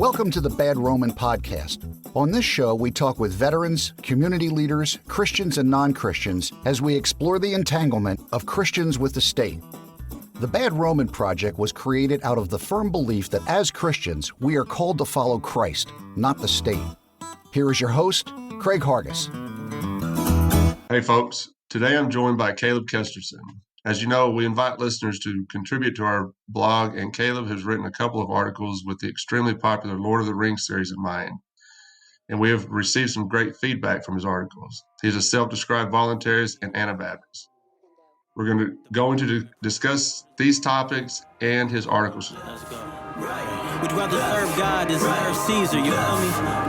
Welcome to the Bad Roman Podcast. On this show, we talk with veterans, community leaders, Christians and non-Christians as we explore the entanglement of Christians with the state. The Bad Roman Project was created out of the firm belief that as Christians, we are called to follow Christ, not the state. Here is your host, Craig Hargis. Hey folks, today I'm joined by Caleb Kesterson. As you know, we invite listeners to contribute to our blog, and Caleb has written a couple of articles with the extremely popular Lord of the Rings series in mind. And we have received some great feedback from his articles. He's a self-described voluntarist and Anabaptist. We're going to go into to discuss these topics and his articles. Let's go. Right. Would you rather serve God than serve Caesar? You feel me?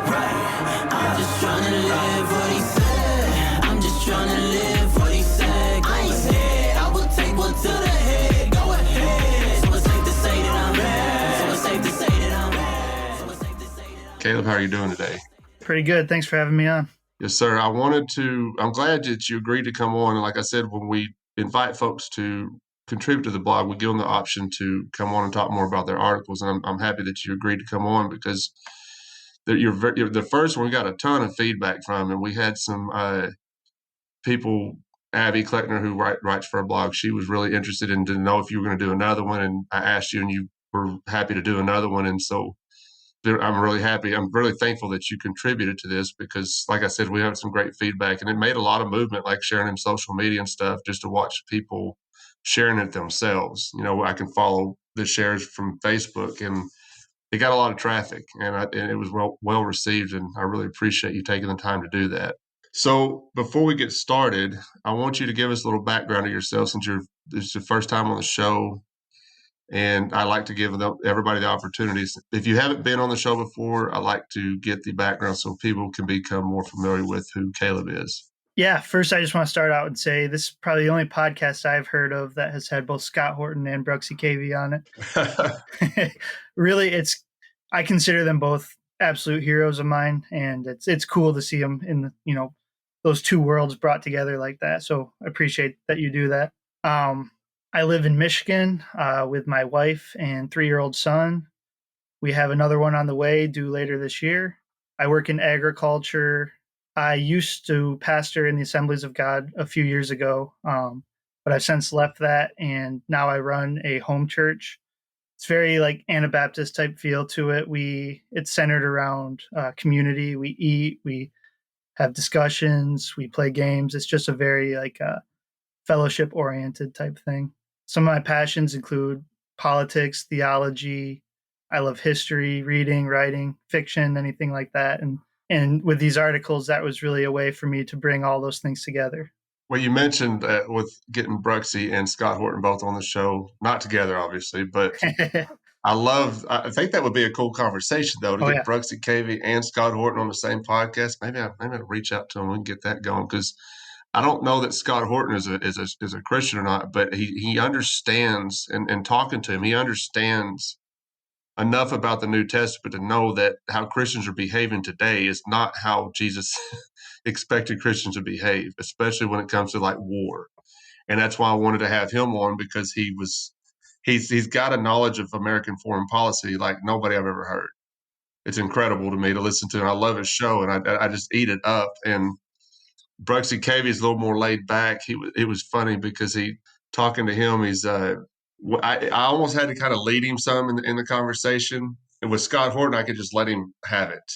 Right. I'm just trying to live what he said. I'm just trying to live what he said. I ain't scared. I will take one to the head. Go ahead. So it's safe to say that I'm bad. So it's safe to say that I'm bad. So it's safe to say that I'm Caleb, how are you doing today? Pretty good. Thanks for having me on. Yes, sir. I'm glad that you agreed to come on. And like I said, when we invite folks to contribute to the blog, we give them the option to come on and talk more about their articles. And I'm happy that you agreed to come on because you're the first one we got a ton of feedback from. And we had some people, Abby Kleckner, who writes for a blog, she was really interested in to know if you were going to do another one. And I asked you and you were happy to do another one. And so I'm really happy. I'm really thankful that you contributed to this because, like I said, we had some great feedback and it made a lot of movement, like sharing in social media and stuff, just to watch people sharing it themselves. You know, I can follow the shares from Facebook and it got a lot of traffic and it was well received. And I really appreciate you taking the time to do that. So before we get started, I want you to give us a little background of yourself since this is your first time on the show. And I like to give everybody the opportunities. If you haven't been on the show before, I like to get the background so people can become more familiar with who Caleb is. Yeah, first I just want to start out and say this is probably the only podcast I've heard of that has had both Scott Horton and Bruxy Cavey on it. Really, I consider them both absolute heroes of mine, and it's cool to see them in those two worlds brought together like that. So I appreciate that you do that. I live in Michigan with my wife and 3-year-old son. We have another one on the way due later this year. I work in agriculture. I used to pastor in the Assemblies of God a few years ago, but I've since left that, and now I run a home church. It's very like Anabaptist type feel to it. It's centered around community. We eat, we have discussions, we play games. It's just a very fellowship oriented type thing. Some of my passions include politics, theology. I love history, reading, writing, fiction, anything like that. And with these articles, that was really a way for me to bring all those things together. Well, you mentioned with getting Bruxy and Scott Horton both on the show, not together, obviously, but I think that would be a cool conversation, though, to get Bruxy Cavey and Scott Horton on the same podcast. Maybe I'll reach out to them and get that going because I don't know that Scott Horton is a Christian or not, but he understands, and talking to him, he understands enough about the New Testament to know that how Christians are behaving today is not how Jesus expected Christians to behave, especially when it comes to like war. And that's why I wanted to have him on because he's got a knowledge of American foreign policy like nobody I've ever heard. It's incredible to me to listen to. And I love his show, and I just eat it up. And Bruxy Cavey is a little more laid back. It was funny because talking to him, I almost had to kind of lead him some in the conversation. And with Scott Horton, I could just let him have it,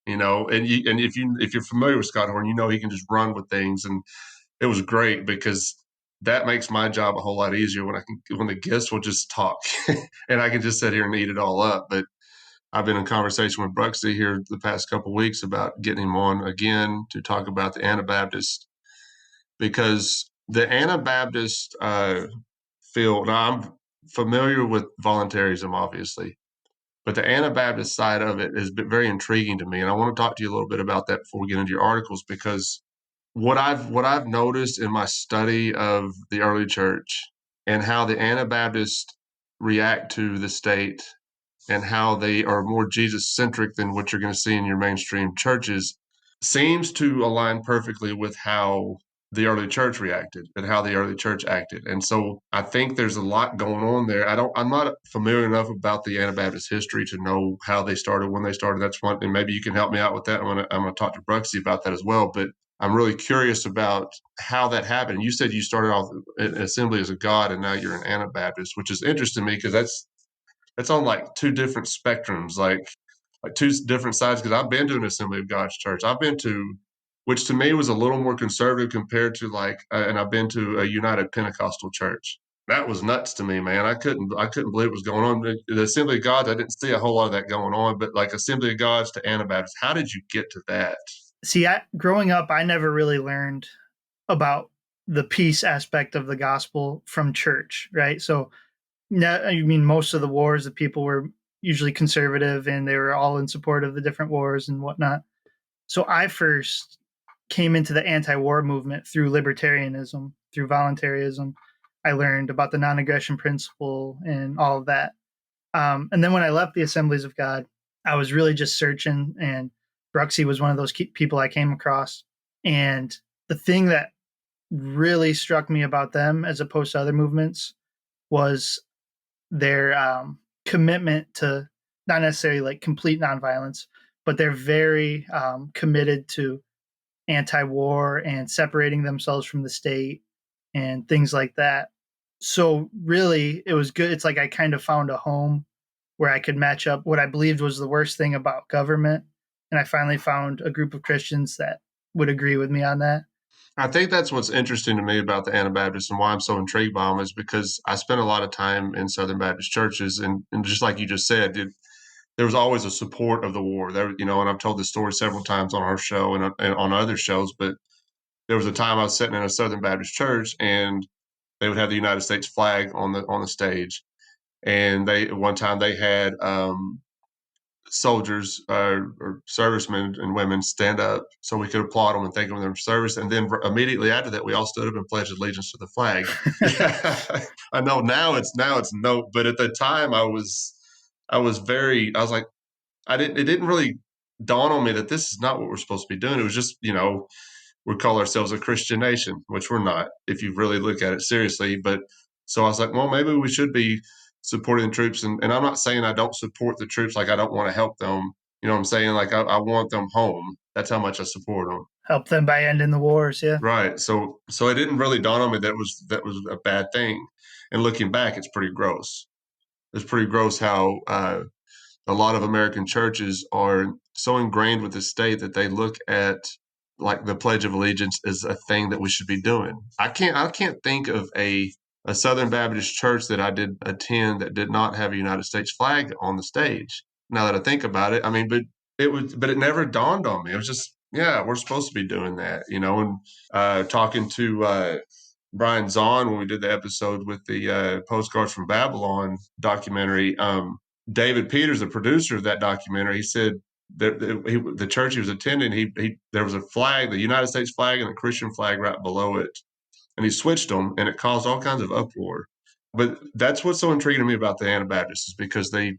you know. And if you're familiar with Scott Horton, you know he can just run with things. And it was great because that makes my job a whole lot easier when the guests will just talk, and I can just sit here and eat it all up. But I've been in conversation with Bruxy here the past couple of weeks about getting him on again to talk about the Anabaptist, because the Anabaptist field, now I'm familiar with voluntarism, obviously, but the Anabaptist side of it has been very intriguing to me. And I want to talk to you a little bit about that before we get into your articles, because what I've noticed in my study of the early church and how the Anabaptists react to the state and how they are more Jesus-centric than what you're going to see in your mainstream churches seems to align perfectly with how the early church reacted and how the early church acted. And so I think there's a lot going on there. I'm not familiar enough about the Anabaptist history to know how they started, when they started. That's one, and maybe you can help me out with that. I'm going to talk to Bruxy about that as well. But I'm really curious about how that happened. You said you started off in Assemblies of God and now you're an Anabaptist, which is interesting to me because that's on like two different spectrums, like two different sides. Because I've been to an Assembly of God's church. I've been to, which to me was a little more conservative compared to and I've been to a United Pentecostal church. That was nuts to me, man. I couldn't believe what was going on. The Assembly of God, I didn't see a whole lot of that going on, but like Assembly of God's to Anabaptist, how did you get to that? See, growing up, I never really learned about the peace aspect of the gospel from church, right? So, I mean, most of the wars, the people were usually conservative and they were all in support of the different wars and whatnot. So I first came into the anti-war movement through libertarianism, through voluntarism. I learned about the non-aggression principle and all of that. And then when I left the Assemblies of God, I was really just searching, and Bruxy was one of those people I came across. And the thing that really struck me about them as opposed to other movements was their commitment to not necessarily like complete nonviolence, but they're very committed to anti-war and separating themselves from the state and things like that. So really, it was good. It's like I kind of found a home where I could match up what I believed was the worst thing about government. And I finally found a group of Christians that would agree with me on that. I think that's what's interesting to me about the Anabaptists and why I'm so intrigued by them is because I spent a lot of time in Southern Baptist churches. And just like you just said, there was always a support of the war there, and I've told this story several times on our show and on other shows, but there was a time I was sitting in a Southern Baptist church and they would have the United States flag on the stage. And one time they had soldiers or servicemen and women stand up so we could applaud them and thank them for their service. And then immediately after that, we all stood up and pledged allegiance to the flag. I know now it's no, but at the time I was like, it didn't really dawn on me that this is not what we're supposed to be doing. It was just, we call ourselves a Christian nation, which we're not, if you really look at it seriously. But so I was like, well, maybe we should be supporting the troops. And I'm not saying I don't support the troops, like I don't want to help them. You know what I'm saying? Like I want them home. That's how much I support them. Help them by ending the wars, yeah. Right. So it didn't really dawn on me that was a bad thing. And looking back, it's pretty gross. It's pretty gross how a lot of American churches are so ingrained with the state that they look at like the Pledge of Allegiance as a thing that we should be doing. I can't think of a Southern Baptist church that I did attend that did not have a United States flag on the stage. Now that I think about it, I mean, but it never dawned on me. It was just, yeah, we're supposed to be doing that, and talking to Brian Zahn when we did the episode with the Postcards from Babylon documentary, David Peters, the producer of that documentary, he said that the church he was attending, there was a flag, the United States flag and the Christian flag right below it. And he switched them, and it caused all kinds of uproar. But that's what's so intriguing to me about the Anabaptists is because they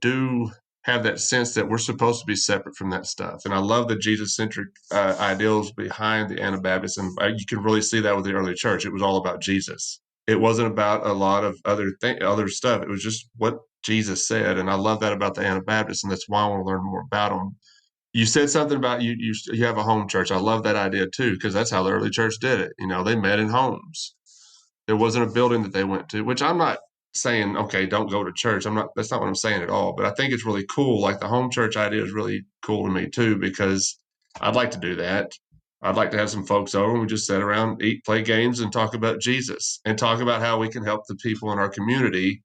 do have that sense that we're supposed to be separate from that stuff. And I love the Jesus-centric ideals behind the Anabaptists. And you can really see that with the early church. It was all about Jesus. It wasn't about a lot of other stuff. It was just what Jesus said. And I love that about the Anabaptists. And that's why I want to learn more about them. You said something about you have a home church. I love that idea too, because that's how the early church did it. They met in homes. There wasn't a building that they went to, which I'm not saying, okay, don't go to church. That's not what I'm saying at all. But I think it's really cool. Like the home church idea is really cool to me too, because I'd like to do that. I'd like to have some folks over and we just sit around, eat, play games, and talk about Jesus and talk about how we can help the people in our community,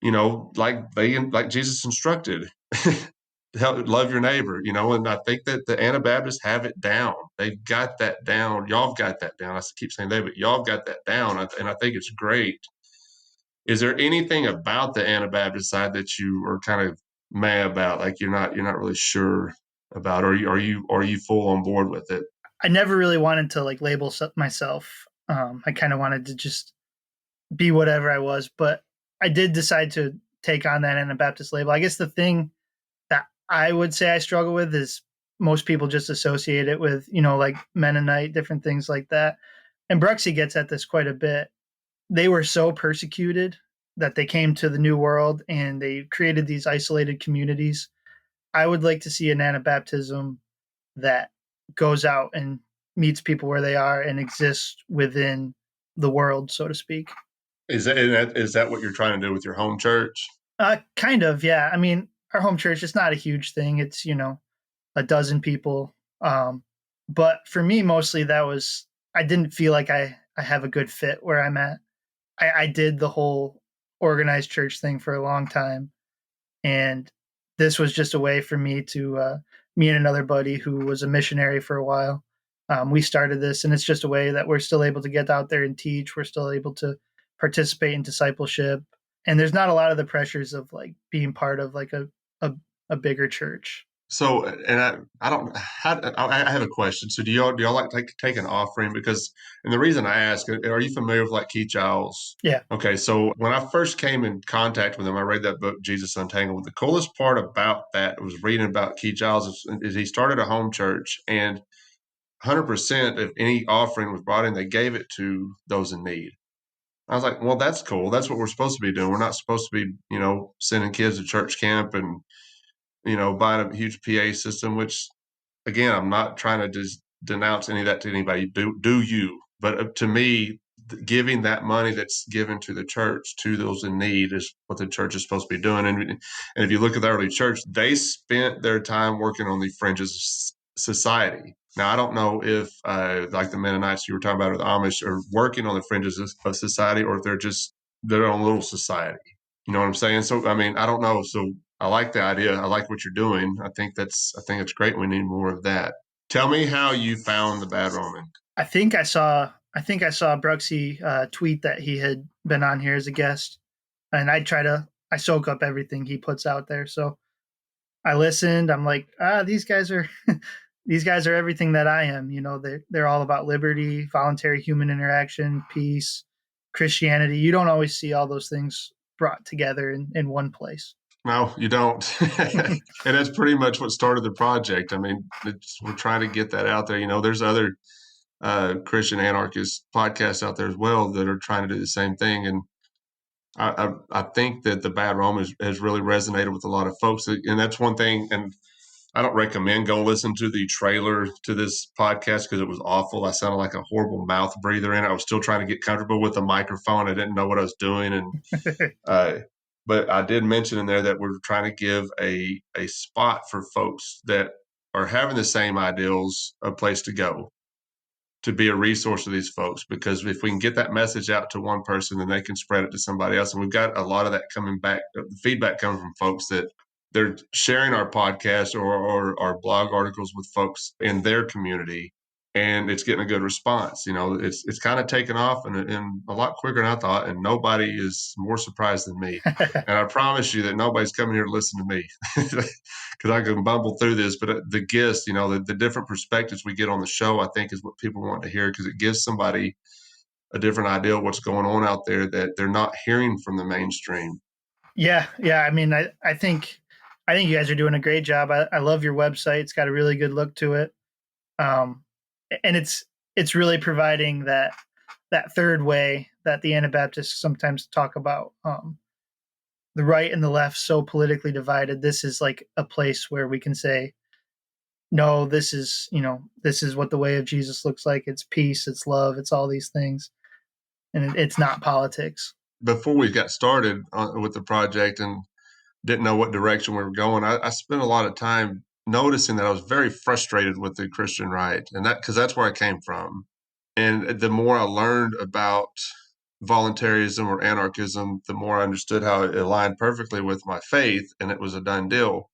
like Jesus instructed. Help love your neighbor, and I think that the Anabaptists have it down. They've got that down. Y'all have got that down. I keep saying they, but y'all have got that down, and I think it's great. Is there anything about the Anabaptist side that you are kind of mad about, like you're not really sure about, or are you full on board with it? I never really wanted to like label myself. I kind of wanted to just be whatever I was, but I did decide to take on that Anabaptist label. I guess the thing that I would say I struggle with is most people just associate it with, like Mennonite, different things like that. and Bruxy gets at this quite a bit. They were so persecuted that they came to the New World and they created these isolated communities. I would like to see an Anabaptism that goes out and meets people where they are and exists within the world, so to speak. Is that what you're trying to do with your home church? Kind of, yeah. I mean, our home church is not a huge thing. It's, a dozen people. But for me, mostly I didn't feel like I have a good fit where I'm at. I did the whole organized church thing for a long time. And this was just a way for me to, me and another buddy who was a missionary for a while. We started this, and it's just a way that we're still able to get out there and teach. We're still able to participate in discipleship. And there's not a lot of the pressures of like being part of like a bigger church. So, and I have a question. So do y'all like take an offering? Because, and the reason I ask, are you familiar with like Keith Giles? Yeah. Okay. So when I first came in contact with him, I read that book, Jesus Untangled. The coolest part about that was reading about Keith Giles is he started a home church, and 100% of any offering was brought in, they gave it to those in need. I was like, well, that's cool. That's what we're supposed to be doing. We're not supposed to be, sending kids to church camp and, buying a huge PA system, which, again, I'm not trying to just denounce any of that to anybody. Do you? But to me, giving that money that's given to the church to those in need is what the church is supposed to be doing. And if you look at the early church, they spent their time working on the fringes of society. Now, I don't know if, like the Mennonites you were talking about or the Amish are working on the fringes of society, or if they're just their own little society. You know what I'm saying? So, I mean, I don't know. So I like the idea. I like what you're doing. I think it's great. We need more of that. Tell me how you found the Bad Roman. I think I saw Bruxy tweet that he had been on here as a guest, and I soak up everything he puts out there. So I listened. I'm like, these guys are everything that I am. They're all about liberty, voluntary human interaction, peace, Christianity. You don't always see all those things brought together in one place. No, you don't. And that's pretty much what started the project. I mean, we're trying to get that out there. There's other Christian-anarchist podcasts out there as well that are trying to do the same thing. And I think that the Bad Roman has really resonated with a lot of folks. And that's one thing. And I don't recommend go listen to the trailer to this podcast because it was awful. I sounded like a horrible mouth breather in it. I was still trying to get comfortable with the microphone. I didn't know what I was doing. And but I did mention in there that we're trying to give a spot for folks that are having the same ideals, a place to go, to be a resource to these folks. Because if we can get that message out to one person, then they can spread it to somebody else. And we've got a lot of that coming back, feedback coming from folks that they're sharing our podcast or our blog articles with folks in their community, and it's getting a good response. It's kind of taken off and a lot quicker than I thought, and nobody is more surprised than me. And I promise you that nobody's coming here to listen to me because I can bumble through this. But the gist, the different perspectives we get on the show, I think is what people want to hear, because it gives somebody a different idea of what's going on out there that they're not hearing from the mainstream. Yeah. I mean, I think you guys are doing a great job. I love your website. It's got a really good look to it. And it's really providing that third way that the Anabaptists sometimes talk about. The right and the left so politically divided. This is like a place where we can say, no, this is what the way of Jesus looks like. It's peace, it's love, it's all these things. And it's not politics. Before we got started with the project and didn't know what direction we were going, I spent a lot of time noticing that I was very frustrated with the Christian right, and because that's where I came from. And the more I learned about voluntarism or anarchism, the more I understood how it aligned perfectly with my faith, and it was a done deal.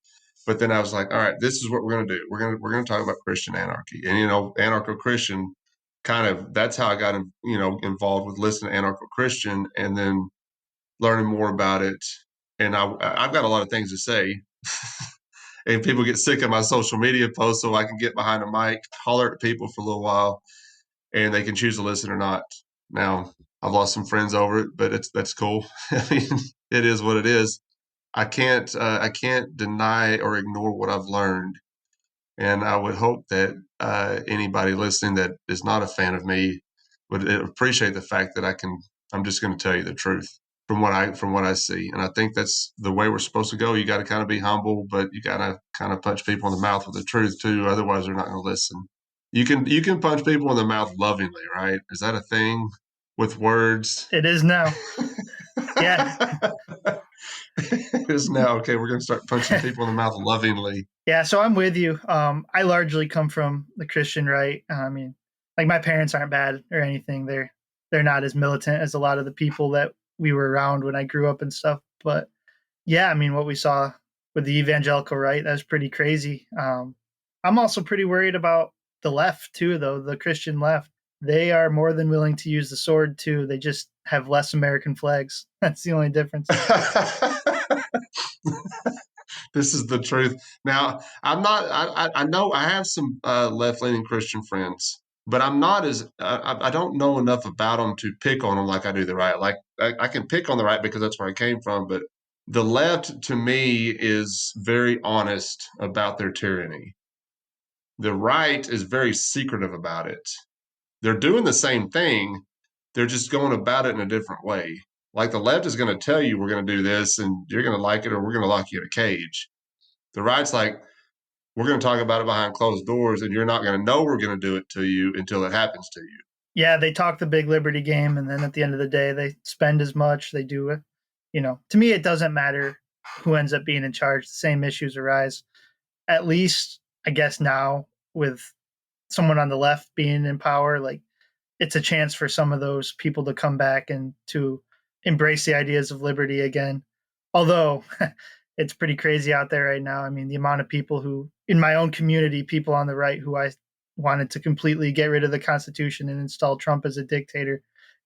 But then I was like, all right, this is what we're going to do. We're going to talk about Christian-anarchy, and anarcho-Christian. Kind of, that's how I got involved with listening to anarcho-Christian and then learning more about it. And I've got a lot of things to say. And people get sick of my social media posts, so I can get behind a mic, holler at people for a little while, and they can choose to listen or not. Now, I've lost some friends over it, but that's cool. I mean, it is what it is. I can't deny or ignore what I've learned. And I would hope that anybody listening that is not a fan of me would appreciate the fact that I'm just going to tell you the truth from what I see. And I think that's the way we're supposed to go. You got to kind of be humble, but you got to kind of punch people in the mouth with the truth too. Otherwise they're not going to listen. You can punch people in the mouth lovingly, right? Is that a thing with words? It is now. Yeah. It is now. Okay, we're going to start punching people in the mouth lovingly. Yeah, so I'm with you. I largely come from the Christian right. I mean, like my parents aren't bad or anything. They're not as militant as a lot of the people that we were around when I grew up and stuff. But yeah, I mean, what we saw with the evangelical right, that was pretty crazy. I'm also pretty worried about the left too, though. The Christian left, they are more than willing to use the sword too. They just have less American flags. That's the only difference. This is the truth. Now, I'm not. I know I have some left-leaning Christian friends, but I'm not as. I don't know enough about them to pick on them like I do the right. Like I can pick on the right because that's where I came from, but the left to me is very honest about their tyranny. The right is very secretive about it. They're doing the same thing. They're just going about it in a different way. Like the left is going to tell you we're going to do this and you're going to like it or we're going to lock you in a cage. The right's like, we're going to talk about it behind closed doors and you're not going to know we're going to do it to you until it happens to you. Yeah, they talk the big liberty game, and then at the end of the day, they spend as much, they do it. You know, to me, it doesn't matter who ends up being in charge. The same issues arise. At least, I guess now with someone on the left being in power, like it's a chance for some of those people to come back and to embrace the ideas of liberty again. Although it's pretty crazy out there right now. I mean, the amount of people who, in my own community, people on the right who I wanted to completely get rid of the Constitution and install Trump as a dictator,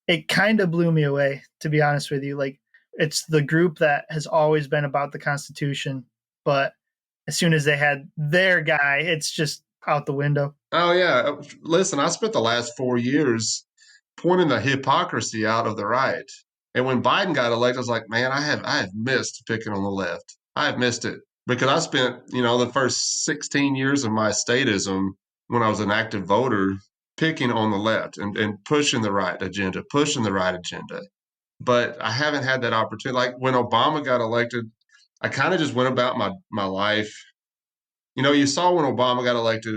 it kind of blew me away, to be honest with you. Like, it's the group that has always been about the Constitution, but as soon as they had their guy, it's just out the window. Oh, yeah. Listen, I spent the last 4 years pointing the hypocrisy out of the right. And when Biden got elected, I was like, man, I have missed picking on the left. I have missed it because I spent, the first 16 years of my statism when I was an active voter picking on the left and pushing the right agenda. But I haven't had that opportunity. Like when Obama got elected, I kind of just went about my life. You saw when Obama got elected,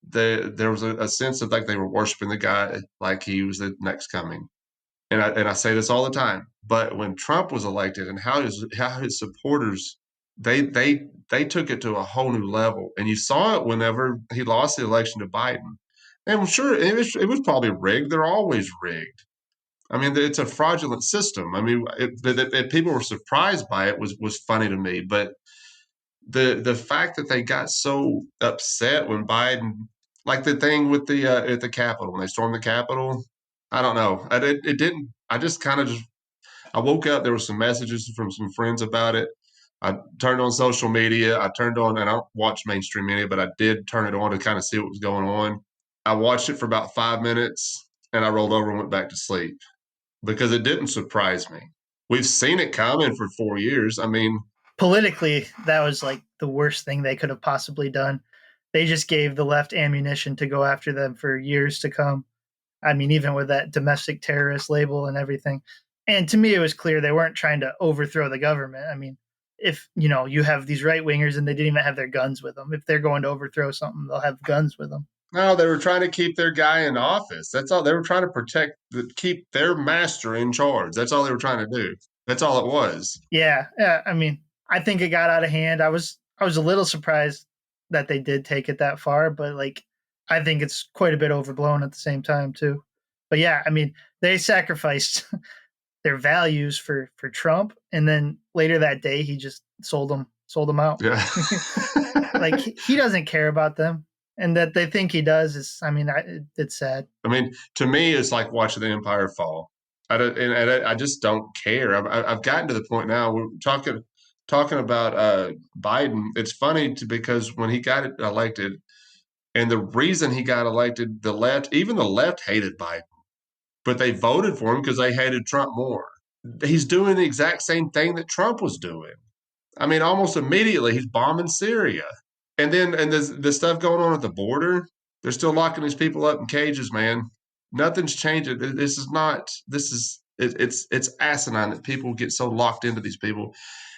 there was a sense of like they were worshiping the guy like he was the next coming. And I say this all the time, but when Trump was elected and how his supporters they took it to a whole new level, and you saw it whenever he lost the election to Biden. And I'm sure it was probably rigged. They're always rigged. I mean, it's a fraudulent system. I mean, that people were surprised by it was funny to me. But the fact that they got so upset when Biden, like the thing with the at the Capitol when they stormed the Capitol. I don't know. It didn't. I just kind of I woke up. There were some messages from some friends about it. I turned on social media. I turned on, and I don't watch mainstream media, but I did turn it on to kind of see what was going on. I watched it for about 5 minutes, and I rolled over and went back to sleep because it didn't surprise me. We've seen it coming for 4 years. I mean, politically, that was like the worst thing they could have possibly done. They just gave the left ammunition to go after them for years to come. I mean, even with that domestic terrorist label and everything. And to me, it was clear they weren't trying to overthrow the government. I mean, if, you have these right wingers and they didn't even have their guns with them. If they're going to overthrow something, they'll have guns with them. No, they were trying to keep their guy in office. That's all. They were trying to keep their master in charge. That's all they were trying to do. That's all it was. Yeah. I mean, I think it got out of hand. I was a little surprised that they did take it that far, but I think it's quite a bit overblown at the same time too. But yeah, I mean, they sacrificed their values for Trump, and then later that day he just sold them out. Yeah. He doesn't care about them, and that they think he does is, I mean, it's sad. I mean, to me, it's like watching the empire fall. I just don't care. I've gotten to the point now. We're talking about Biden. It's funny because when he got elected, and the reason he got elected, even the left hated Biden, but they voted for him because they hated Trump more. He's doing the exact same thing that Trump was doing. I mean, almost immediately he's bombing Syria. And then the stuff going on at the border, they're still locking these people up in cages, man. Nothing's changing. It's asinine that people get so locked into these people.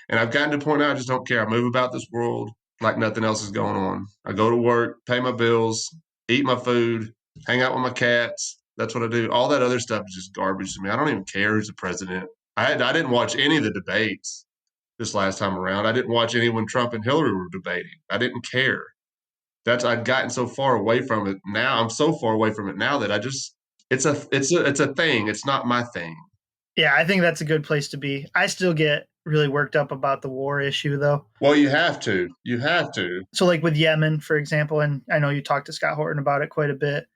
And I've gotten to the point now I just don't care. I move about this world like nothing else is going on. I go to work, pay my bills, eat my food, hang out with my cats. That's what I do. All that other stuff is just garbage to me. I don't even care who's the president. I didn't watch any of the debates this last time around. I didn't watch any when Trump and Hillary were debating. I didn't care. I'd gotten so far away from it. Now I'm so far away from it now that it's a thing. It's not my thing. Yeah, I think that's a good place to be. I still get really worked up about the war issue, though. Well, you have to. You have to. So, like with Yemen, for example, and I know you talked to Scott Horton about it quite a bit.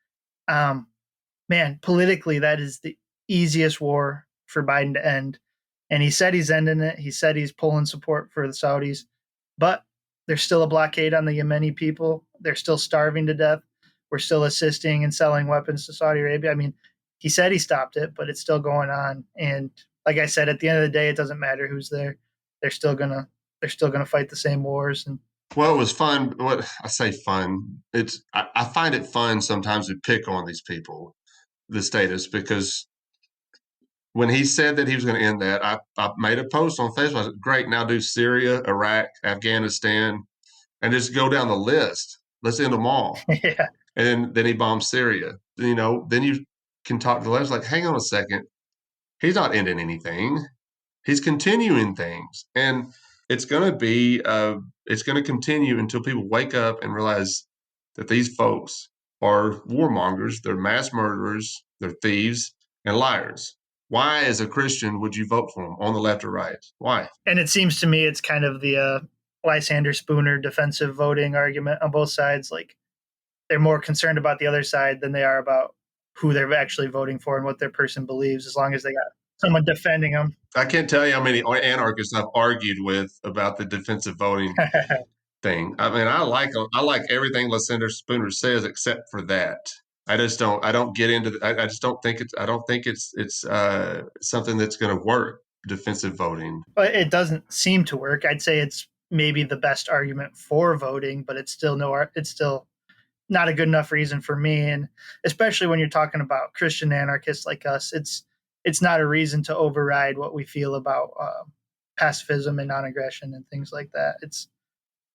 Man, politically, that is the easiest war for Biden to end. And he said he's ending it. He said he's pulling support for the Saudis. But there's still a blockade on the Yemeni people. They're still starving to death. We're still assisting and selling weapons to Saudi Arabia. I mean, he said he stopped it, but it's still going on. And like I said, at the end of the day, it doesn't matter who's there. They're still gonna fight the same wars. And well, it was fun. What I say fun. I find it fun sometimes to pick on these people, the statists, because when he said that he was going to end that, I made a post on Facebook. I said, great, now do Syria, Iraq, Afghanistan, and just go down the list. Let's end them all. Yeah. And then he bombed Syria. Then you can talk to the left, like, hang on a second. He's not ending anything. He's continuing things. And it's going to continue until people wake up and realize that these folks are warmongers. They're mass murderers. They're thieves and liars. Why, as a Christian, would you vote for them on the left or right? Why? And it seems to me it's kind of the Lysander Spooner defensive voting argument on both sides. Like, they're more concerned about the other side than they are about who they're actually voting for and what their person believes, as long as they got someone defending them. I can't tell you how many anarchists I've argued with about the defensive voting thing. I mean, I like everything Lysander Spooner says except for that. I don't get into I just don't think it's something that's going to work, defensive voting. But it doesn't seem to work. I'd say it's maybe the best argument for voting, but it's still not a good enough reason for me. And especially when you're talking about Christian anarchists like us, it's not a reason to override what we feel about pacifism and non-aggression and things like that. It's,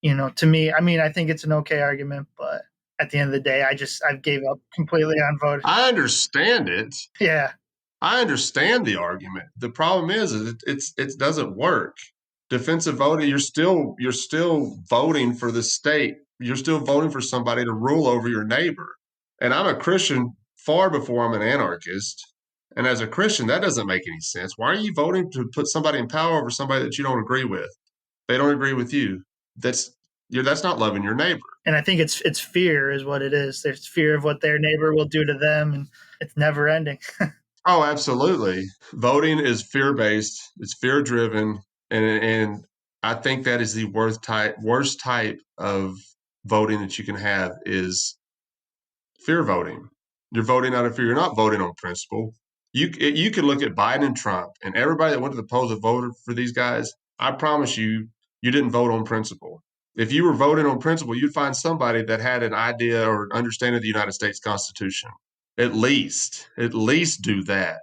to me, I mean, I think it's an okay argument, but at the end of the day, I've gave up completely on voting. I understand it. Yeah. I understand the argument. The problem is it doesn't work. Defensive voting, you're still voting for the state. You're still voting for somebody to rule over your neighbor. And I'm a Christian far before I'm an anarchist. And as a Christian, that doesn't make any sense. Why are you voting to put somebody in power over somebody that you don't agree with? They don't agree with you. That's not loving your neighbor. And I think it's fear is what it is. There's fear of what their neighbor will do to them, and it's never ending. Oh, absolutely. Voting is fear-based. It's fear-driven. And I think that is the worst type of voting that you can have is fear voting. You're voting out of fear. You're not voting on principle. You could look at Biden and Trump and everybody that went to the polls and voted for these guys. I promise you didn't vote on principle. If you were voting on principle, you'd find somebody that had an idea or understanding of the United States Constitution. At least do that.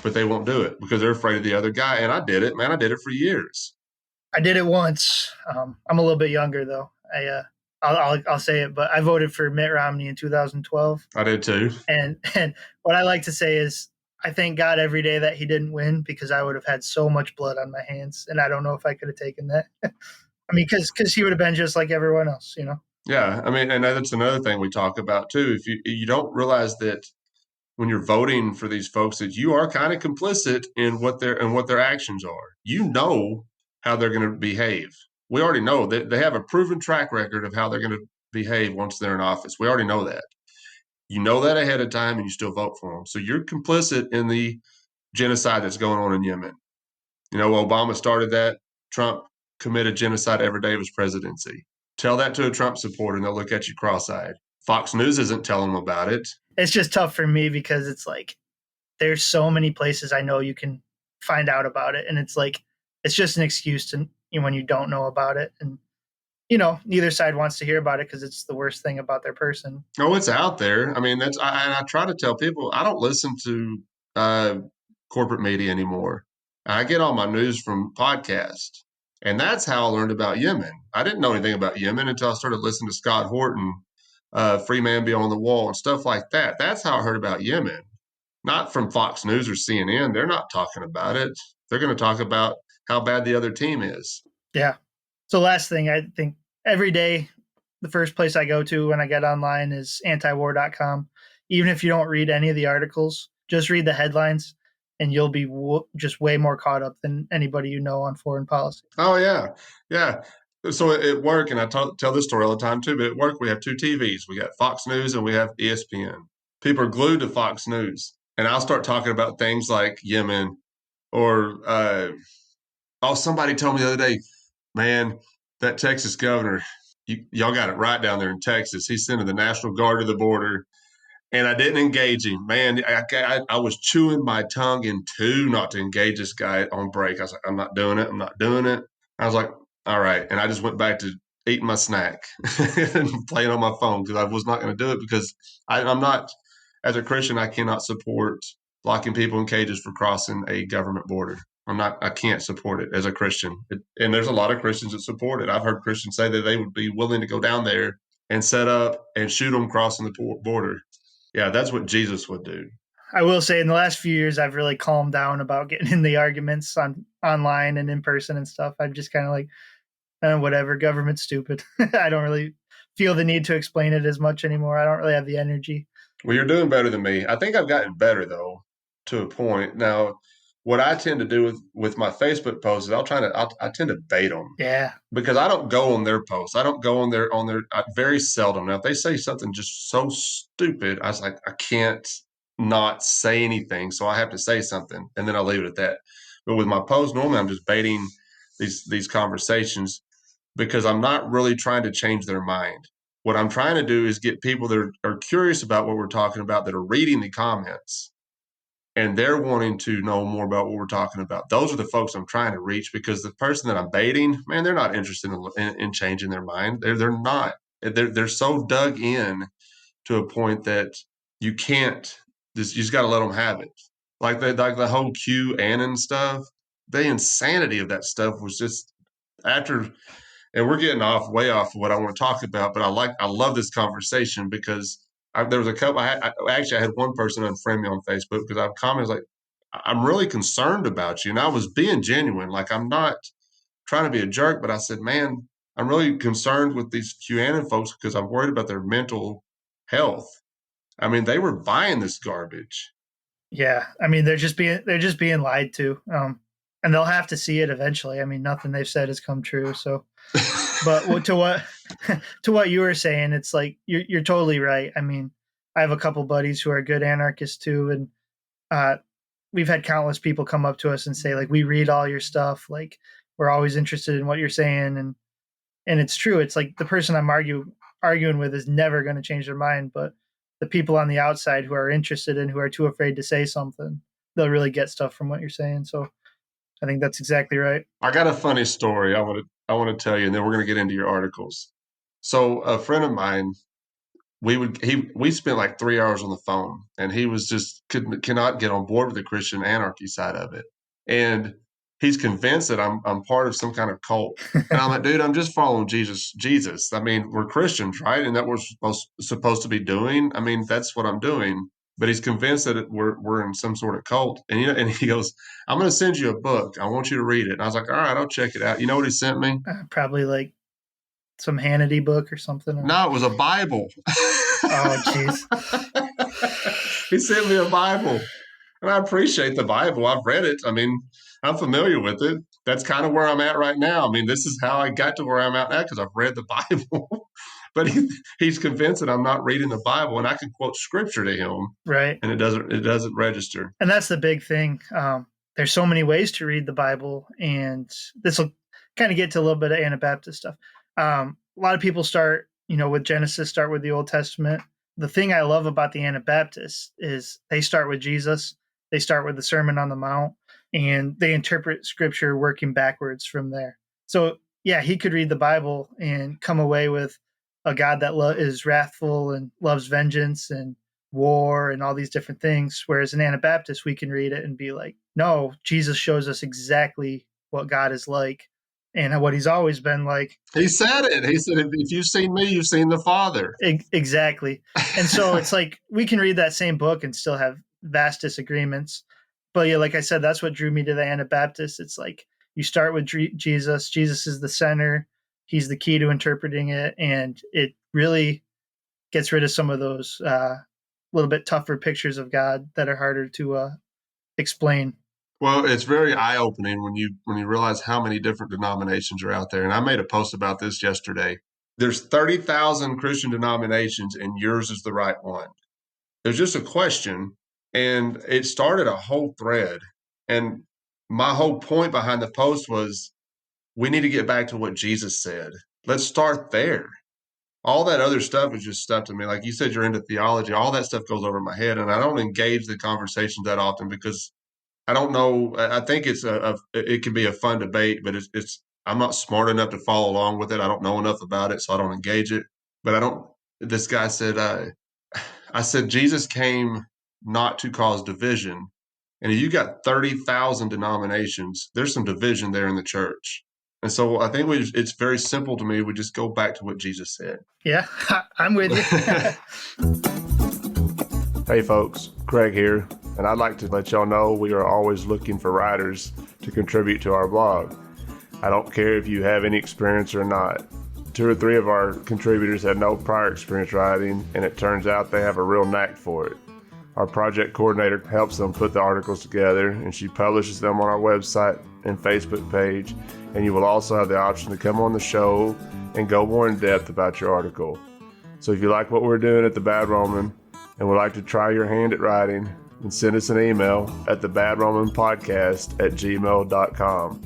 But they won't do it because they're afraid of the other guy. And I did it, man. I did it for years. I did it once. I'm a little bit younger, though. I'll say it, but I voted for Mitt Romney in 2012. I did too. And what I like to say is I thank God every day that he didn't win, because I would have had so much blood on my hands, and I don't know if I could have taken that. I mean, because he would have been just like everyone else, Yeah, I mean, and that's another thing we talk about too. If you don't realize that when you're voting for these folks, that you are kind of complicit in what their actions are. You know how they're going to behave. We already know that they have a proven track record of how they're going to behave once they're in office. We already know that. You know that ahead of time, and you still vote for them. So you're complicit in the genocide that's going on in Yemen. Obama started that. Trump committed genocide every day of his presidency. Tell that to a Trump supporter, and they'll look at you cross-eyed. Fox News isn't telling them about it. It's just tough for me because it's like there's so many places I know you can find out about it, and it's like it's just an excuse to when you don't know about it. And neither side wants to hear about it because it's the worst thing about their person. Oh, it's out there. I mean, I try to tell people I don't listen to corporate media anymore. I get all my news from podcasts. And that's how I learned about Yemen. I didn't know anything about Yemen until I started listening to Scott Horton, Free Man Beyond the Wall, and stuff like that. That's how I heard about Yemen, not from Fox News or CNN. They're not talking about it. They're going to talk about how bad the other team is. Yeah. So last thing, I think every day, the first place I go to when I get online is antiwar.com. Even if you don't read any of the articles, just read the headlines and you'll be just way more caught up than anybody on foreign policy. Oh, yeah. Yeah. So at work, and I tell this story all the time too, but at work we have 2 TVs. We got Fox News and we have ESPN. People are glued to Fox News. And I'll start talking about things like Yemen or, somebody told me the other day, man, that Texas governor, y'all got it right down there in Texas. He's sending the National Guard to the border. And I didn't engage him. Man, I was chewing my tongue in two not to engage this guy on break. I was like, I'm not doing it. I'm not doing it. I was like, all right. And I just went back to eating my snack and playing on my phone because I was not going to do it because I'm not, as a Christian, I cannot support locking people in cages for crossing a government border. I can't support it as a Christian. And there's a lot of Christians that support it. I've heard Christians say that they would be willing to go down there and set up and shoot them crossing the border. Yeah, that's what Jesus would do. I will say in the last few years, I've really calmed down about getting in the arguments online and in person and stuff. I'm just kind of like, whatever, government's stupid. I don't really feel the need to explain it as much anymore. I don't really have the energy. Well, you're doing better than me. I think I've gotten better, though, to a point. Now, what I tend to do with my Facebook posts is I tend to bait them. Yeah. Because I don't go on their posts. I don't go on their very seldom. Now, if they say something just so stupid, I was like, I can't not say anything. So I have to say something and then I'll leave it at that. But with my posts, normally I'm just baiting these conversations because I'm not really trying to change their mind. What I'm trying to do is get people that are curious about what we're talking about, that are reading the comments, and they're wanting to know more about what we're talking about. Those are the folks I'm trying to reach because the person that I'm baiting, man, they're not interested in changing their mind. They're not. They're so dug in to a point that you can't. You just got to let them have it. Like the whole QAnon stuff, the insanity of that stuff was just after. And we're getting way off of what I want to talk about, but I love this conversation because there was a couple. I had one person unfriend me on Facebook because I've commented like, I'm really concerned about you. And I was being genuine. Like, I'm not trying to be a jerk, but I said, man, I'm really concerned with these QAnon folks because I'm worried about their mental health. I mean, they were buying this garbage. Yeah. I mean, they're just being lied to. And they'll have to see it eventually. I mean, nothing they've said has come true. So, but to what you were saying, it's like, you're totally right. I mean, I have a couple buddies who are good anarchists too. And we've had countless people come up to us and say, like, we read all your stuff. Like, we're always interested in what you're saying. And it's true. It's like the person I'm arguing with is never going to change their mind. But the people on the outside who are interested and who are too afraid to say something, they'll really get stuff from what you're saying. So I think that's exactly right. I got a funny story I want to tell you, and then we're going to get into your articles. So a friend of mine, we spent like 3 hours on the phone, and he was just cannot get on board with the Christian-anarchy side of it. And he's convinced that I'm part of some kind of cult. And I'm like, dude, I'm just following Jesus. I mean, we're Christians, right? And that we're supposed to be doing. I mean, that's what I'm doing. But he's convinced that we're in some sort of cult. And and he goes, I'm going to send you a book. I want you to read it. And I was like, all right, I'll check it out. You know what he sent me? Probably like some Hannity book or something. No, it was a Bible. Oh, jeez. He sent me a Bible. And I appreciate the Bible. I've read it. I mean, I'm familiar with it. That's kind of where I'm at right now. I mean, this is how I got to where I'm at now because I've read the Bible. But he's convinced that I'm not reading the Bible, and I can quote scripture to him, right? And it doesn't register. And that's the big thing. There's so many ways to read the Bible, and this will kind of get to a little bit of Anabaptist stuff. A lot of people start, with Genesis, start with the Old Testament. The thing I love about the Anabaptists is they start with Jesus. They start with the Sermon on the Mount, and they interpret scripture working backwards from there. So he could read the Bible and come away with a God that is wrathful and loves vengeance and war and all these different things. Whereas an Anabaptist, we can read it and be like, no, Jesus shows us exactly what God is like and what he's always been like. He said it. He said, if you've seen me, you've seen the Father. Exactly. And so it's like we can read that same book and still have vast disagreements. But yeah, like I said, that's what drew me to the Anabaptist. It's like you start with Jesus. Jesus is the center. He's the key to interpreting it. And it really gets rid of some of those little bit tougher pictures of God that are harder to explain. Well, it's very eye-opening when you realize how many different denominations are out there. And I made a post about this yesterday. There's 30,000 Christian denominations, and yours is the right one. There's just a question, and it started a whole thread. And my whole point behind the post was we need to get back to what Jesus said. Let's start there. All that other stuff is just stuff to me. Like you said, you're into theology. All that stuff goes over my head, and I don't engage the conversations that often because I don't know. I think it can be a fun debate, but I'm not smart enough to follow along with it. I don't know enough about it, so I don't engage it. But this guy said, I said, Jesus came not to cause division. And if you got 30,000 denominations, there's some division there in the church. And so I think it's very simple to me. We just go back to what Jesus said. Yeah, I'm with you. Hey folks, Craig here, and I'd like to let y'all know we are always looking for writers to contribute to our blog. I don't care if you have any experience or not. 2 or 3 of our contributors had no prior experience writing, and it turns out they have a real knack for it. Our project coordinator helps them put the articles together, and she publishes them on our website and Facebook page, and you will also have the option to come on the show and go more in depth about your article. So if you like what we're doing at The Bad Roman and would like to try your hand at writing, then send us an email at thebadromanpodcast@gmail.com.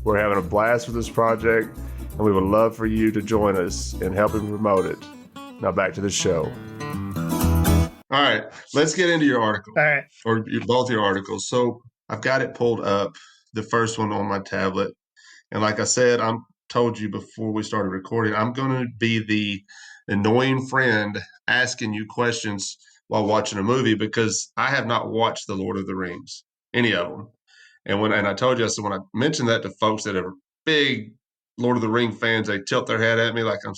We're having a blast with this project, and we would love for you to join us in helping promote it. Now back to the show. All right, let's get into your article. All right. Or both your articles. So I've got it pulled up, the first one on my tablet. And like I said, I told you before we started recording, I'm going to be the annoying friend asking you questions while watching a movie because I have not watched The Lord of the Rings, any of them. And I told you, so when I mentioned that to folks that are big Lord of the Ring fans, they tilt their head at me like I'm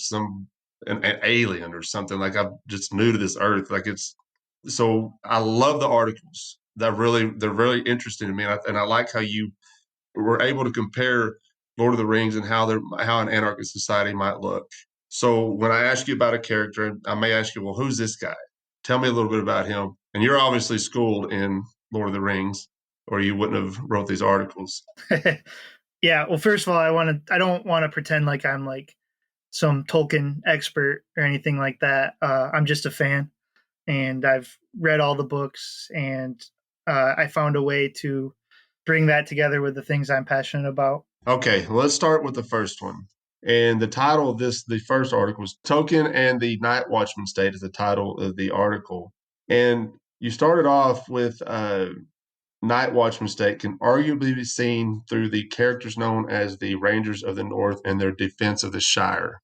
an alien or something, like I'm just new to this earth. So I love the articles. They're really interesting to me, and I like how you were able to compare Lord of the Rings and how an anarchist society might look. So when I ask you about a character, I may ask you, well, who's this guy? Tell me a little bit about him. And you're obviously schooled in Lord of the Rings, or you wouldn't have wrote these articles. Yeah. Well, first of all, I don't want to pretend like I'm like some Tolkien expert or anything like that. I'm just a fan, and I've read all the books, and I found a way to bring that together with the things I'm passionate about. Okay, well, let's start with the first one. And the title of the first article was Tolkien and the Night Watchmen State is the title of the article. And you started off with Night Watchmen State can arguably be seen through the characters known as the Rangers of the North and their defense of the Shire.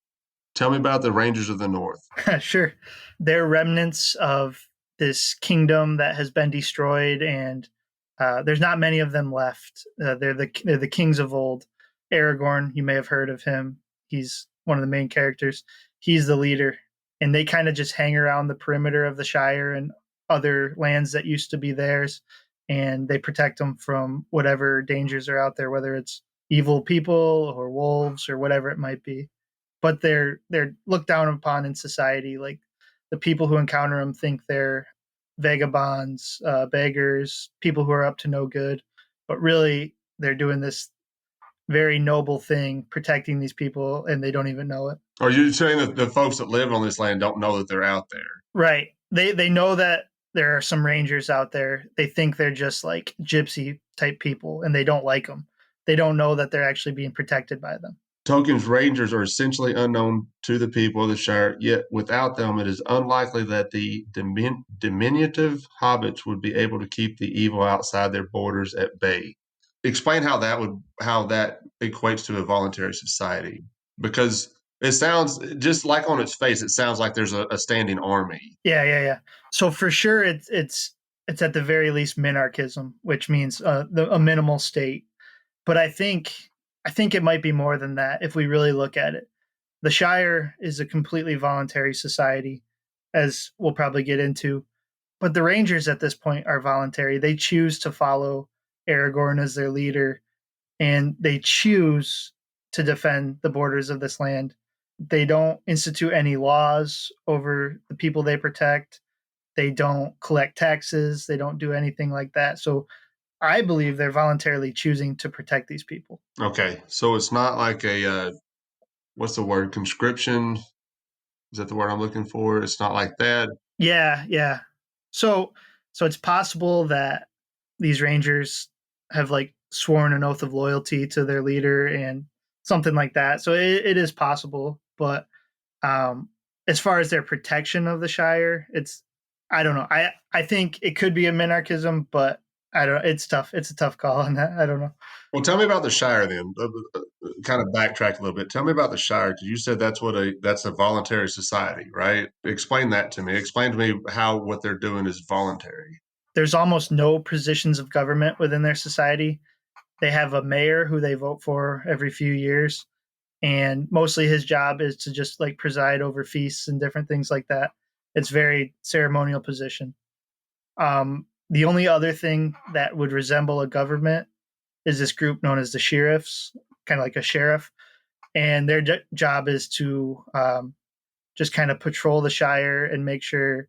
Tell me about the Rangers of the North. Sure. They're remnants of this kingdom that has been destroyed, and there's not many of them left. They're the kings of old. Aragorn, you may have heard of him. He's one of the main characters. He's the leader, and they kind of just hang around the perimeter of the Shire and other lands that used to be theirs, and they protect them from whatever dangers are out there, whether it's evil people or wolves or whatever it might be. But they're looked down upon in society. Like the people who encounter them think they're vagabonds, beggars, people who are up to no good. But really, they're doing this very noble thing, protecting these people, and they don't even know it. Are you saying that the folks that live on this land don't know that they're out there? Right. They know that there are some rangers out there. They think they're just like gypsy type people, and they don't like them. They don't know that they're actually being protected by them. Tolkien's Rangers are essentially unknown to the people of the Shire, yet without them, it is unlikely that the diminutive hobbits would be able to keep the evil outside their borders at bay. explain how that equates to a voluntary society, because it sounds just like on its face, it sounds like there's a standing army. Yeah. So for sure, it's at the very least minarchism, which means a minimal state. But I think it might be more than that if we really look at it. The Shire is a completely voluntary society, as we'll probably get into. But the Rangers at this point are voluntary. They choose to follow Aragorn as their leader, and they choose to defend the borders of this land. They don't institute any laws over the people they protect. They don't collect taxes. They don't do anything like that. So I believe they're voluntarily choosing to protect these people. Okay. So it's not like a, what's the word? Conscription? Is that the word I'm looking for? It's not like that. Yeah. So it's possible that these Rangers have like sworn an oath of loyalty to their leader and something like that. So it is possible, but as far as their protection of the Shire, I don't know. I think it could be a minarchism, but I don't. It's tough. It's a tough call on that. I don't know. Well, tell me about the Shire then. Kind of backtrack a little bit. Tell me about the Shire, because you said that's a voluntary society, right? Explain that to me. Explain to me how what they're doing is voluntary. There's almost no positions of government within their society. They have a mayor who they vote for every few years, and mostly his job is to just like preside over feasts and different things like that. It's very ceremonial position. The only other thing that would resemble a government is this group known as the sheriffs, kind of like a sheriff, and their job is to just kind of patrol the Shire and make sure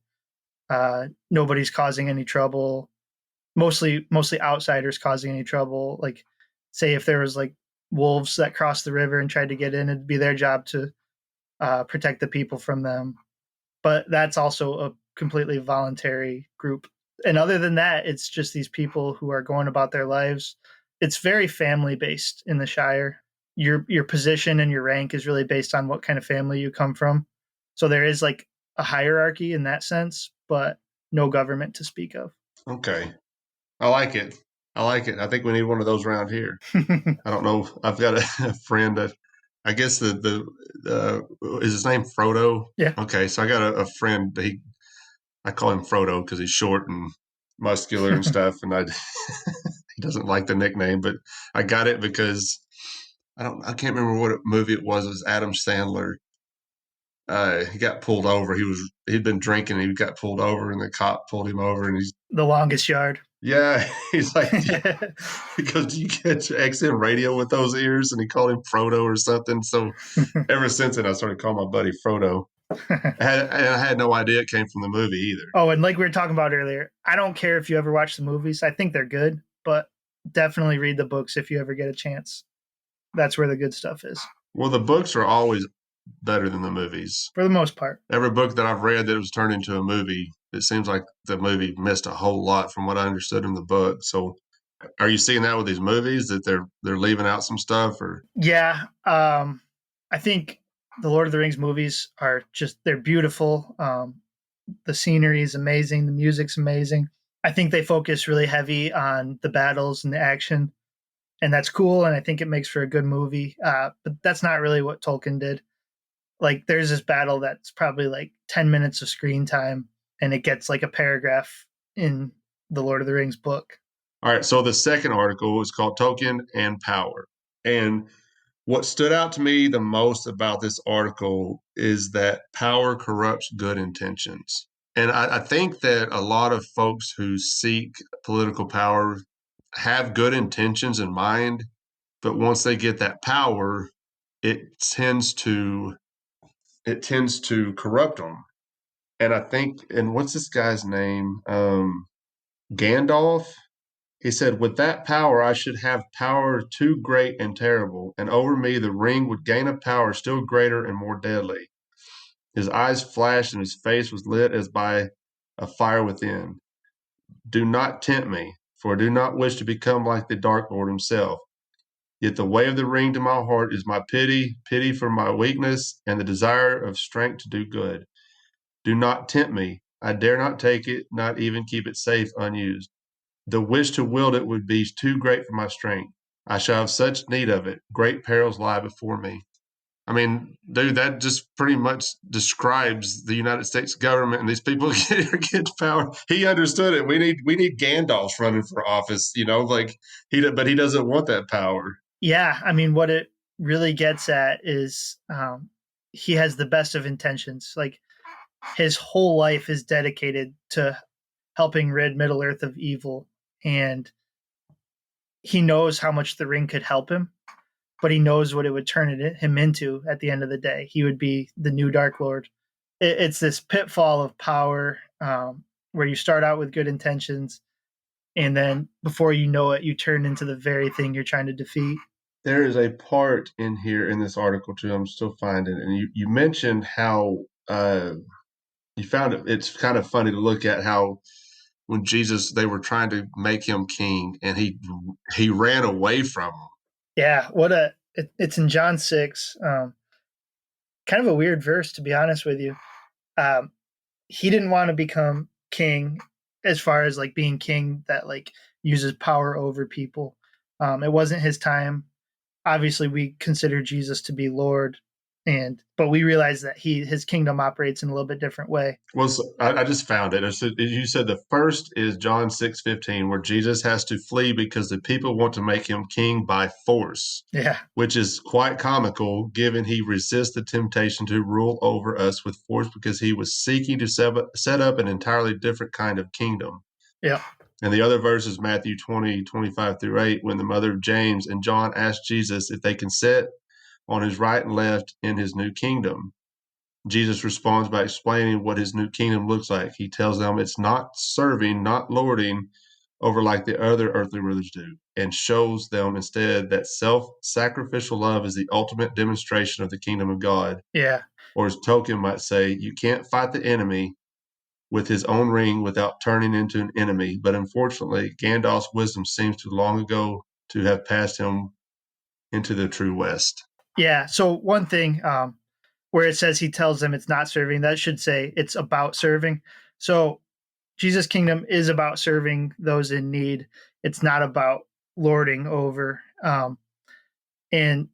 nobody's causing any trouble. Mostly outsiders causing any trouble. Like, say if there was like wolves that crossed the river and tried to get in, it'd be their job to protect the people from them. But that's also a completely voluntary group. And other than that, it's just these people who are going about their lives. It's very family based in the Shire. Your position and your rank is really based on what kind of family you come from. So there is like a hierarchy in that sense, but no government to speak of. Okay. I like it. I think we need one of those around here. I don't know. I've got a friend that I guess the is his name Frodo? Yeah. Okay. So I got a friend. I call him Frodo because he's short and muscular and stuff. And he doesn't like the nickname, but I got it because I can't remember what movie it was. It was Adam Sandler. He got pulled over. He'd been drinking. And he got pulled over, and the cop pulled him over, and he's The Longest Yard. Yeah, he's like, he goes, "Do you get your XM radio with those ears?" And he called him Frodo or something. So ever since then, I started calling my buddy Frodo. I had no idea it came from the movie either. Oh, and like we were talking about earlier, I don't care if you ever watch the movies. I think they're good, but definitely read the books if you ever get a chance. That's where the good stuff is. Well, the books are always better than the movies. For the most part. Every book that I've read that was turned into a movie, it seems like the movie missed a whole lot from what I understood in the book. So are you seeing that with these movies, that they're leaving out some stuff? Or Yeah. I think the Lord of the Rings movies they're beautiful. The scenery is amazing. The music's amazing. I think they focus really heavy on the battles and the action, and that's cool. And I think it makes for a good movie. But that's not really what Tolkien did. Like, there's this battle that's probably like 10 minutes of screen time, and it gets like a paragraph in the Lord of the Rings book. All right. So the second article was called Tolkien and Power. And what stood out to me the most about this article is that power corrupts good intentions. And I think that a lot of folks who seek political power have good intentions in mind, but once they get that power, it tends to corrupt them. And I think, and what's this guy's name? Gandalf. He said, "With that power, I should have power too great and terrible, and over me the ring would gain a power still greater and more deadly. His eyes flashed, and his face was lit as by a fire within. Do not tempt me, for I do not wish to become like the Dark Lord himself. Yet the way of the ring to my heart is my pity for my weakness, and the desire of strength to do good. Do not tempt me. I dare not take it, not even keep it safe unused. The wish to wield it would be too great for my strength. I shall have such need of it. Great perils lie before me. I mean, dude, that just pretty much describes the United States government and these people get power. He understood it. We need Gandalf running for office, but he doesn't want that power. Yeah, I mean, what it really gets at is he has the best of intentions. Like, his whole life is dedicated to helping rid Middle Earth of evil, and he knows how much the ring could help him, but he knows what it would turn him into at the end of the day. He would be the new Dark Lord. It's this pitfall of power where you start out with good intentions, and then before you know it, you turn into the very thing you're trying to defeat. There is a part in here in this article, too, I'm still finding, and you mentioned how you found it's kind of funny to look at how when Jesus, they were trying to make him king, and he ran away from them. Yeah, it's in John 6. Kind of a weird verse, to be honest with you. He didn't want to become king as far as like being king that like uses power over people. It wasn't his time. Obviously, we consider Jesus to be Lord, but we realize that his kingdom operates in a little bit different way. Well, so I just found it. You said the first is John 6:15, where Jesus has to flee because the people want to make him king by force. Yeah. Which is quite comical, given he resists the temptation to rule over us with force because he was seeking to set up an entirely different kind of kingdom. Yeah. And the other verse is Matthew 20:25-8, when the mother of James and John asked Jesus if they can sit on his right and left in his new kingdom. Jesus responds by explaining what his new kingdom looks like. He tells them it's not serving, not lording over like the other earthly rulers do, and shows them instead that self-sacrificial love is the ultimate demonstration of the kingdom of God. Yeah. Or as Tolkien might say, you can't fight the enemy with his own ring without turning into an enemy. But unfortunately, Gandalf's wisdom seems to long ago to have passed him into the true West. Yeah. So one thing where it says he tells them it's not serving, that should say it's about serving. So Jesus' kingdom is about serving those in need. It's not about lording over. And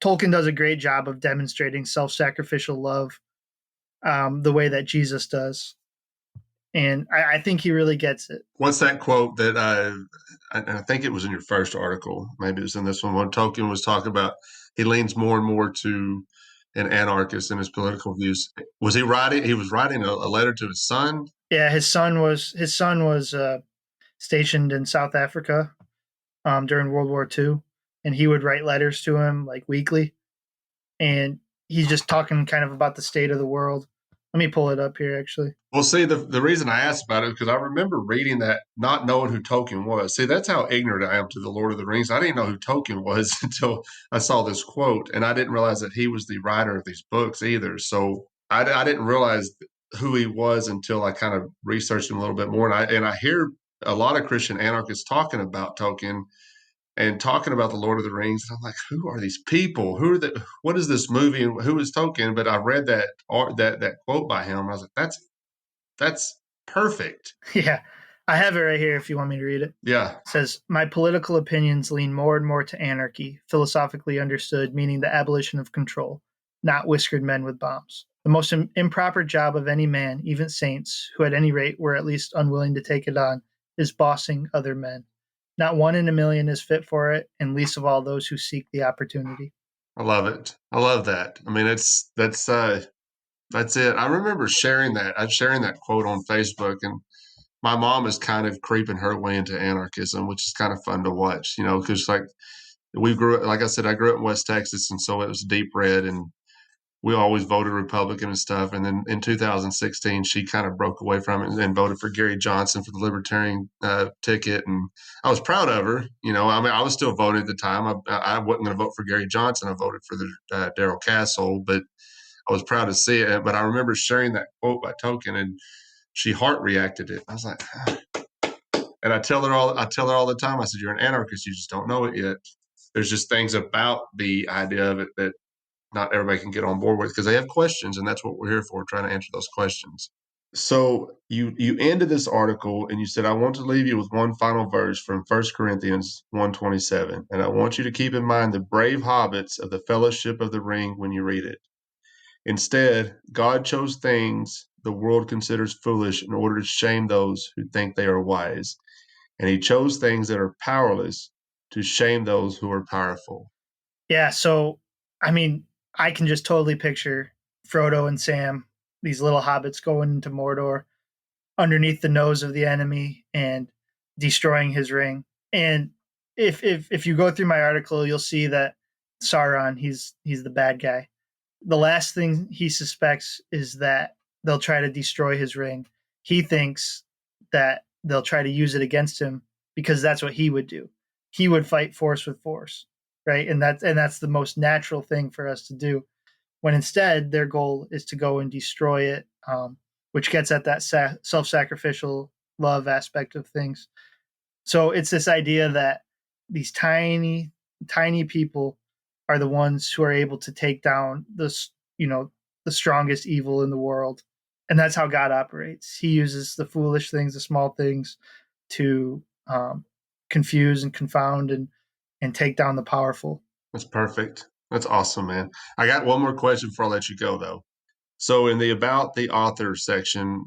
Tolkien does a great job of demonstrating self-sacrificial love the way that Jesus does. And I think he really gets it. What's that quote that I think it was in your first article, maybe it was in this one, when Tolkien was talking about he leans more and more to an anarchist in his political views. Was he writing? He was writing a letter to his son. Yeah, his son was stationed in South Africa during World War II, and he would write letters to him like weekly, and he's just talking kind of about the state of the world. Let me pull it up here, actually. Well, see, the reason I asked about it is because I remember reading that, not knowing who Tolkien was. See, that's how ignorant I am to the Lord of the Rings. I didn't know who Tolkien was until I saw this quote, and I didn't realize that he was the writer of these books either. So I didn't realize who he was until I kind of researched him a little bit more. And I hear a lot of Christian anarchists talking about Tolkien and talking about the Lord of the Rings. And I'm like, who are these people? What is this movie? And who is Tolkien? But I read that quote by him. And I was like, that's perfect. Yeah. I have it right here if you want me to read it. Yeah. It says, my political opinions lean more and more to anarchy, philosophically understood, meaning the abolition of control, not whiskered men with bombs. The most improper job of any man, even saints, who at any rate were at least unwilling to take it on, is bossing other men. Not one in a million is fit for it, and least of all those who seek the opportunity. I love it. I love that. I mean, that's it. I remember sharing that quote on Facebook, and my mom is kind of creeping her way into anarchism, which is kind of fun to watch, because like I said, I grew up in West Texas, and so it was deep red, and we always voted Republican and stuff. And then in 2016, she kind of broke away from it and voted for Gary Johnson for the Libertarian ticket. And I was proud of her. I was still voting at the time. I wasn't going to vote for Gary Johnson. I voted for the Darrell Castle, but I was proud to see it. But I remember sharing that quote by Tolkien, and she heart reacted it. I was like, and I tell her all the time. I said, you're an anarchist. You just don't know it yet. There's just things about the idea of it that not everybody can get on board with because they have questions, and that's what we're here for, trying to answer those questions. So you ended this article and you said, I want to leave you with one final verse from 1 Corinthians 1:27, and I want you to keep in mind the brave hobbits of the Fellowship of the Ring when you read it. Instead, God chose things the world considers foolish in order to shame those who think they are wise, and he chose things that are powerless to shame those who are powerful. Yeah, so, I mean, I can just totally picture Frodo and Sam, these little hobbits going into Mordor underneath the nose of the enemy and destroying his ring. And if you go through my article, you'll see that Sauron, he's the bad guy. The last thing he suspects is that they'll try to destroy his ring. He thinks that they'll try to use it against him because that's what he would do. He would fight force with force, right? And that's the most natural thing for us to do. When instead their goal is to go and destroy it, which gets at that self-sacrificial love aspect of things. So it's this idea that these tiny, tiny people are the ones who are able to take down the strongest evil in the world. And that's how God operates. He uses the foolish things, the small things, to confuse and confound and take down the powerful. That's perfect. That's awesome, man. I got one more question before I let you go, though. So in the About the Author section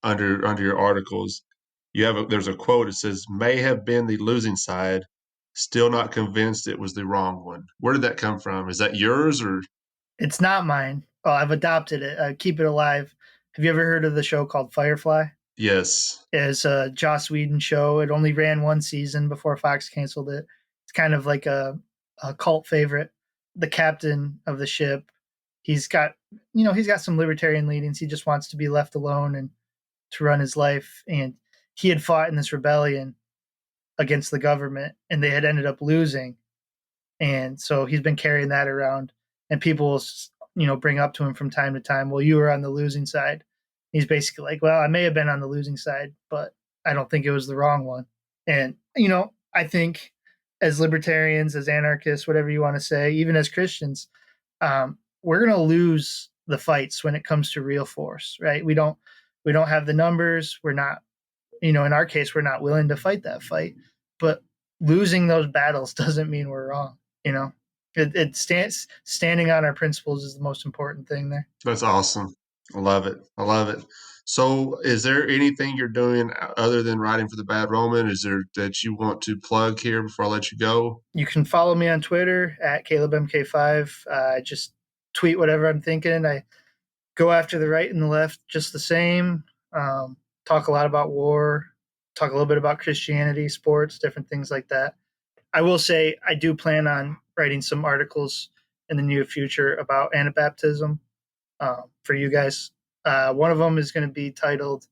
under your articles, there's a quote. It says, may have been the losing side, still not convinced it was the wrong one. Where did that come from? Is that yours or? It's not mine. Oh, I've adopted it. Keep it alive. Have you ever heard of the show called Firefly? Yes. It's a Joss Whedon show. It only ran one season before Fox canceled it. It's kind of like a cult favorite. The captain of the ship, he's got some libertarian leanings. He just wants to be left alone and to run his life. And he had fought in this rebellion against the government, and they had ended up losing. And so he's been carrying that around, and people will, bring up to him from time to time, well, you were on the losing side. He's basically like, well, I may have been on the losing side, but I don't think it was the wrong one. And, I think as libertarians, as anarchists, whatever you want to say, even as Christians, we're going to lose the fights when it comes to real force, right? We don't have the numbers. We're not, in our case, we're not willing to fight that fight, but losing those battles doesn't mean we're wrong. It stands standing on our principles is the most important thing there. That's awesome. I love it. So is there anything you're doing other than writing for the Bad Roman? Is there that you want to plug here before I let you go? You can follow me on Twitter at CalebMK5. I just tweet whatever I'm thinking. I go after the right and the left just the same. Talk a lot about war, talk a little bit about Christianity, sports, different things like that. I will say I do plan on writing some articles in the near future about Anabaptism for you guys. One of them is going to be titled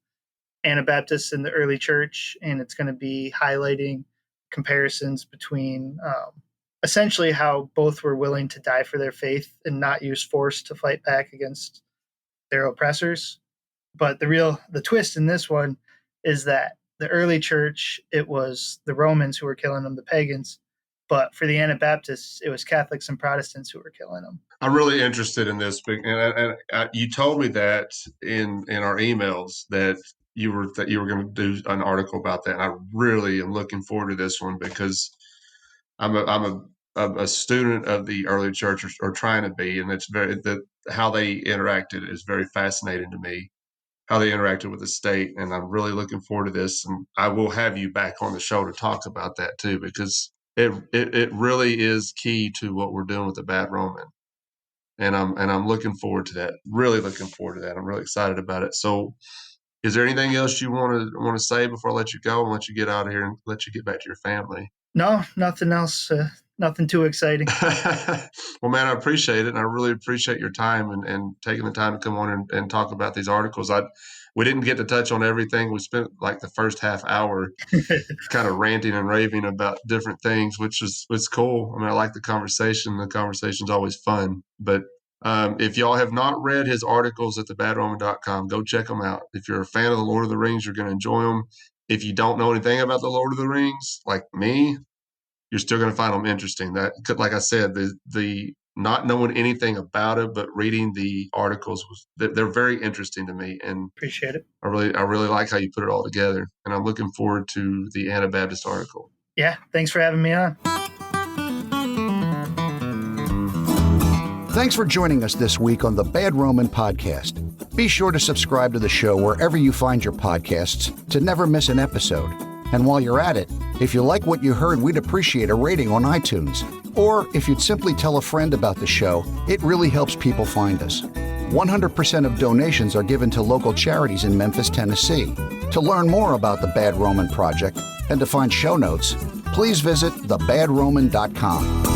Anabaptists in the Early Church, and it's going to be highlighting comparisons between essentially how both were willing to die for their faith and not use force to fight back against their oppressors. But the twist in this one is that the early church, it was the Romans who were killing them, the pagans. But for the Anabaptists, it was Catholics and Protestants who were killing them. I'm really interested in this, and you told me that in our emails that you were going to do an article about that. And I really am looking forward to this one because I'm a student of the early church, or trying to be, and it's how they interacted is very fascinating to me. How they interacted with the state, and I'm really looking forward to this. And I will have you back on the show to talk about that too, because it really is key to what we're doing with the Bad Roman. And I'm looking forward to that. Really looking forward to that. I'm really excited about it. So, is there anything else you want to say before I let you go and let you get out of here and let you get back to your family? No, nothing else. Nothing too exciting. Well, man, I appreciate it. And I really appreciate your time and taking the time to come on and talk about these articles. We didn't get to touch on everything. We spent like the first half hour kind of ranting and raving about different things, which was cool. I mean, I like the conversation. The conversation's always fun. But if y'all have not read his articles at thebadroman.com, go check them out. If you're a fan of the Lord of the Rings, you're going to enjoy them. If you don't know anything about the Lord of the Rings, like me, you're still going to find them interesting. That, like I said, the not knowing anything about it, but reading the articles, they're very interesting to me. And appreciate it. I really like how you put it all together. And I'm looking forward to the Anabaptist article. Yeah, thanks for having me on. Thanks for joining us this week on the Bad Roman Podcast. Be sure to subscribe to the show wherever you find your podcasts to never miss an episode. And while you're at it, if you like what you heard, we'd appreciate a rating on iTunes. Or if you'd simply tell a friend about the show, it really helps people find us. 100% of donations are given to local charities in Memphis, Tennessee. To learn more about the Bad Roman Project and to find show notes, please visit thebadroman.com.